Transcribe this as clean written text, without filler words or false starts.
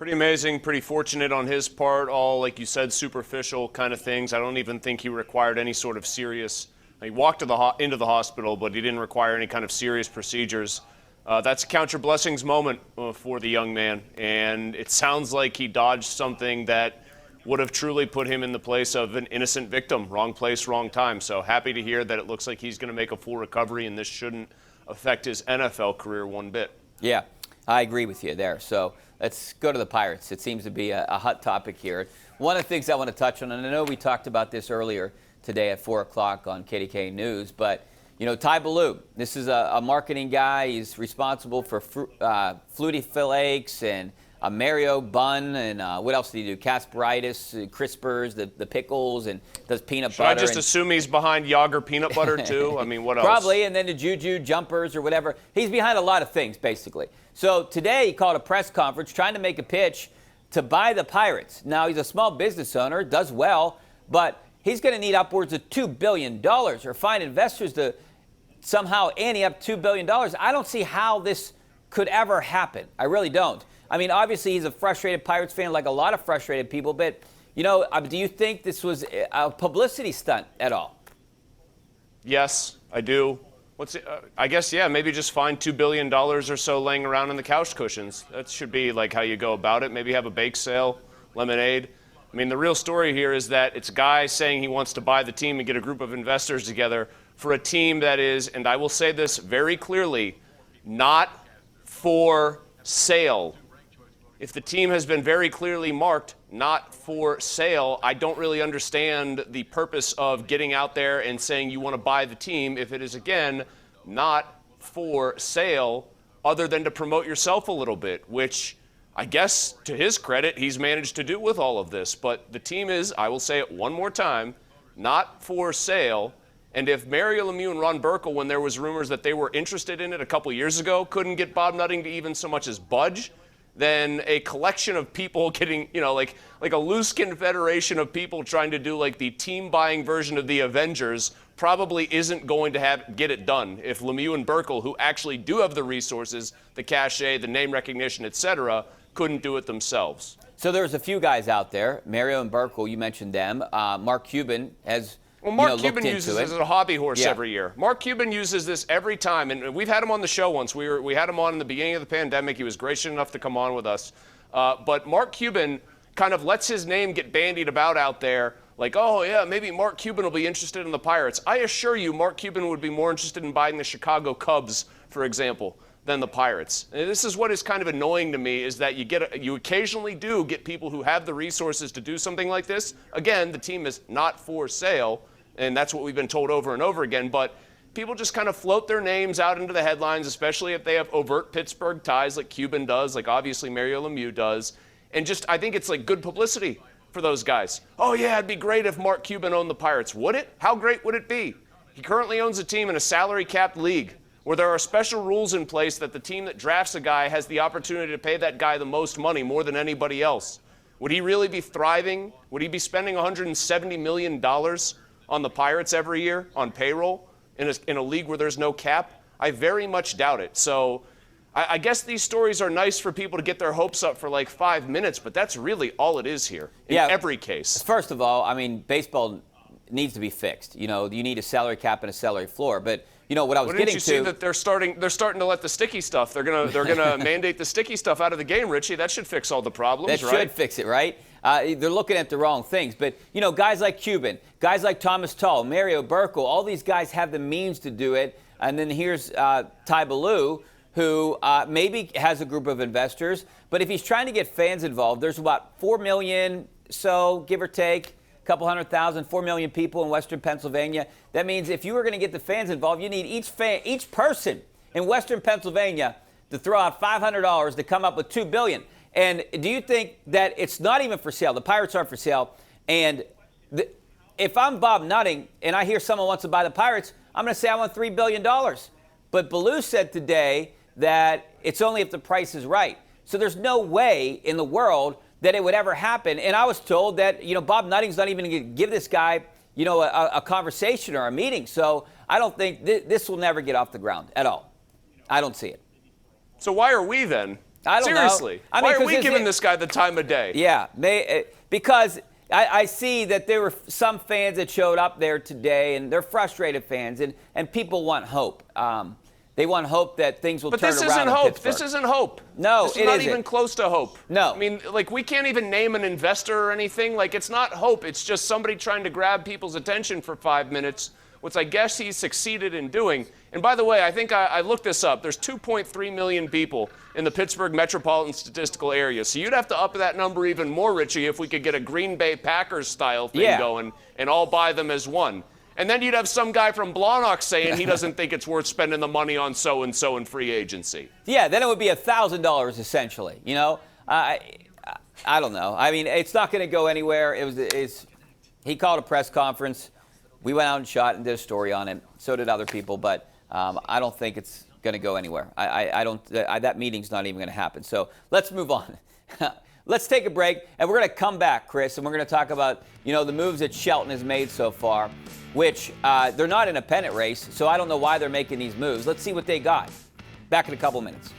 Pretty amazing, pretty fortunate on his part, all, like you said, superficial kind of things. I don't even think he required any sort of serious, he walked into the hospital, but he didn't require any kind of serious procedures. That's a count your blessings moment for the young man, and it sounds like he dodged something that would have truly put him in the place of an innocent victim. Wrong place, wrong time. So happy to hear that it looks like he's going to make a full recovery, and this shouldn't affect his NFL career one bit. Yeah, I agree with you there. So let's go to the Pirates. It seems to be a hot topic here. One of the things I want to touch on, and I know we talked about this earlier today at 4 o'clock on KDKA News, but, you know, Ty Ballou, this is a marketing guy. He's responsible for Flutie Flakes and Mario Bun, and what else did he do? Casperitis, Crispers, the pickles, and does peanut butter. Should I just assume he's behind Yager peanut butter, too? I mean, what else? Probably, and then the Juju jumpers or whatever. He's behind a lot of things, basically. So today he called a press conference trying to make a pitch to buy the Pirates. Now, he's a small business owner, does well, but he's going to need upwards of $2 billion or find investors to somehow ante up $2 billion. I don't see how this could ever happen. I really don't. I mean, obviously, he's a frustrated Pirates fan, like a lot of frustrated people. But, you know, do you think this was a publicity stunt at all? Yes, I do. I guess, yeah, maybe just find $2 billion or so laying around in the couch cushions. That should be like how you go about it. Maybe have a bake sale, lemonade. I mean, the real story here is that it's a guy saying he wants to buy the team and get a group of investors together for a team that is, and I will say this very clearly, not for sale. If the team has been very clearly marked not for sale, I don't really understand the purpose of getting out there and saying you want to buy the team if it is, again, not for sale, other than to promote yourself a little bit, which I guess, to his credit, he's managed to do with all of this. But the team is, I will say it one more time, not for sale. And if Mario Lemieux and Ron Burkle, when there was rumors that they were interested in it a couple years ago, couldn't get Bob Nutting to even so much as budge, then a collection of people getting, you know, like a loose confederation of people trying to do like the team buying version of the Avengers probably isn't going to get it done if Lemieux and Burkle, who actually do have the resources, the cachet, the name recognition, etc., couldn't do it themselves. So there's a few guys out there, Mario and Burkle, you mentioned them. Mark Cuban has Well, Mark Cuban uses this as a hobby horse every year. Mark Cuban uses this every time, and we've had him on the show once. We had him on in the beginning of the pandemic. He was gracious enough to come on with us. But Mark Cuban kind of lets his name get bandied about out there, like, oh, yeah, maybe Mark Cuban will be interested in the Pirates. I assure you, Mark Cuban would be more interested in buying the Chicago Cubs, for example, than the Pirates. And this is what is kind of annoying to me, is that you occasionally do get people who have the resources to do something like this. Again, the team is not for sale, and that's what we've been told over and over again. But people just kind of float their names out into the headlines, especially if they have overt Pittsburgh ties like Cuban does, like obviously Mario Lemieux does. And just, I think it's like good publicity for those guys. Oh, yeah, it'd be great if Mark Cuban owned the Pirates. Would it? How great would it be? He currently owns a team in a salary-capped league where there are special rules in place that the team that drafts a guy has the opportunity to pay that guy the most money, more than anybody else. Would he really be thriving? Would he be spending $170 million on the Pirates every year on payroll in a league where there's no cap? I very much doubt it. So I guess these stories are nice for people to get their hopes up for like 5 minutes, but that's really all it is here in every case. First of all, I mean, baseball needs to be fixed. You know, you need a salary cap and a salary floor. But you know what I was getting to. Didn't you see that they're starting to let the sticky stuff? They're gonna mandate the sticky stuff out of the game, Richie. That should fix all the problems, right? That should fix it, right? They're looking at the wrong things. But you know, guys like Cuban, guys like Thomas Tull, Mario Burkle, all these guys have the means to do it. And then here's Ty Ballou, who maybe has a group of investors. But if he's trying to get fans involved, there's about 4 million, so give or take, a couple 100,000, 4 million people in Western Pennsylvania. That means if you were going to get the fans involved, you need each person in Western Pennsylvania to throw out $500 to come up with $2 billion. And do you think that it's not even for sale? The Pirates aren't for sale. And if I'm Bob Nutting and I hear someone wants to buy the Pirates, I'm going to say I want $3 billion. But Ballou said today that it's only if the price is right. So there's no way in the world that it would ever happen. And I was told that, you know, Bob Nutting's not even going to give this guy, you know, a conversation or a meeting. So I don't think this will never get off the ground at all. I don't see it. So why are we then I don't Seriously. know. I mean, why are we giving this guy the time of day? Yeah, because I see that there were some fans that showed up there today, and they're frustrated fans, and people want hope. They want hope that things will turn around. But this isn't hope. Pittsburgh. This isn't hope. No, this is not even isn't. close to hope. No. I mean, like, we can't even name an investor or anything. Like, it's not hope. It's just somebody trying to grab people's attention for 5 minutes, which I guess he's succeeded in doing. And by the way, I think I looked this up. There's 2.3 million people in the Pittsburgh metropolitan statistical area. So you'd have to up that number even more, Richie, if we could get a Green Bay Packers style thing going and all buy them as one. And then you'd have some guy from Blawnock saying he doesn't think it's worth spending the money on so-and-so in free agency. Yeah, then it would be $1,000 essentially, you know? I don't know. I mean, it's not going to go anywhere. He called a press conference. We went out and shot and did a story on it. So did other people, but I don't think it's going to go anywhere. That meeting's not even going to happen. So let's move on. Let's take a break, and we're going to come back, Chris, and we're going to talk about, you know, the moves that Shelton has made so far, which they're not in a pennant race, so I don't know why they're making these moves. Let's see what they got. Back in a couple minutes.